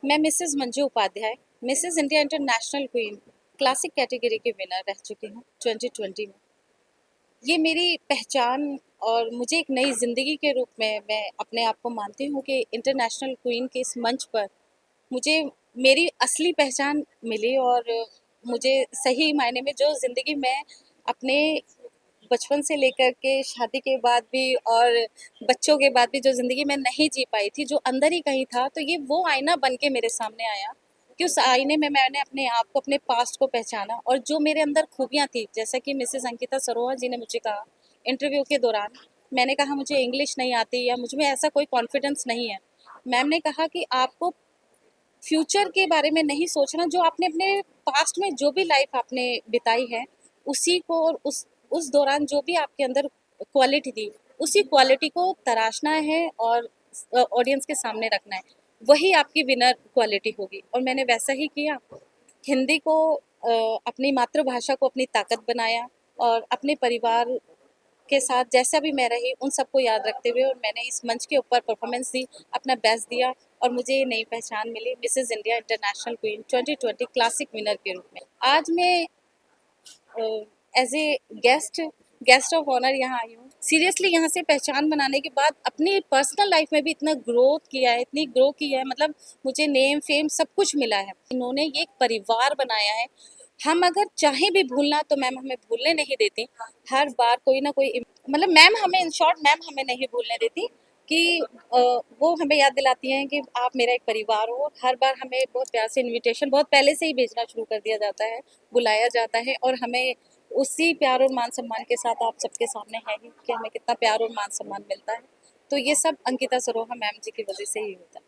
मैं Mrs Manju Upadhyay, Mrs India international queen, classic category की winner रह चुकी हूँ 2020 में। ये मेरी पहचान और मुझे एक नई ज़िंदगी के रूप में मैं अपने आप को मानती हूँ कि इंटरनेशनल क्वीन के इस मंच पर मुझे मेरी असली पहचान मिली और मुझे सही मायने में जो ज़िंदगी मैं अपने बचपन से लेकर के शादी के बाद भी और बच्चों के बाद भी जो ज़िंदगी मैं नहीं जी पाई थी, जो अंदर ही कहीं था, तो ये वो आईना बन के मेरे सामने आया कि उस आईने में मैंने अपने आप को, अपने पास्ट को पहचाना और जो मेरे अंदर खूबियाँ थी, जैसा कि मिसेस अंकिता सरोहा जी ने मुझे कहा इंटरव्यू के दौरान, मैंने कहा मुझे इंग्लिश नहीं आती या मुझ में ऐसा कोई कॉन्फिडेंस नहीं है। मैम ने कहा कि आपको फ्यूचर के बारे में नहीं सोचना, जो आपने अपने पास्ट में जो भी लाइफ आपने बिताई है, उसी को और उस दौरान जो भी आपके अंदर क्वालिटी थी, उसी क्वालिटी को तराशना है और ऑडियंस के सामने रखना है। वही आपकी विनर क्वालिटी होगी और मैंने वैसा ही किया। हिंदी को अपनी मातृभाषा को अपनी ताकत बनाया और अपने परिवार के साथ जैसा भी मैं रही उन सबको याद रखते हुए और मैंने इस मंच के ऊपर परफॉर्मेंस दी, अपना बेस्ट दिया और मुझे ये नई पहचान मिली Mrs India international Queen 2020 classic winner के रूप में। आज मैं as a guest of honour यहाँ आई हूँ। सीरियसली यहाँ से पहचान बनाने के बाद अपनी पर्सनल लाइफ में भी इतना ग्रोथ किया है, इतनी ग्रो की है, मतलब मुझे नेम फेम सब कुछ मिला है। इन्होंने ये एक परिवार बनाया है। हम अगर चाहें भी भूलना तो मैम हमें भूलने नहीं देती। हर बार कोई ना कोई मतलब मैम हमें इन शॉर्ट मैम हमें नहीं भूलने देती कि वो हमें याद दिलाती हैं कि आप मेरा एक परिवार हो। हर बार हमें बहुत प्यार से इनविटेशन बहुत पहले से ही भेजना शुरू कर दिया जाता है, बुलाया जाता है और हमें उसी प्यार और मान सम्मान के साथ आप सबके सामने है ही कि हमें कितना प्यार और मान सम्मान मिलता है। तो ये सब अंकिता सरोहा मैम जी की वजह से ही होता है।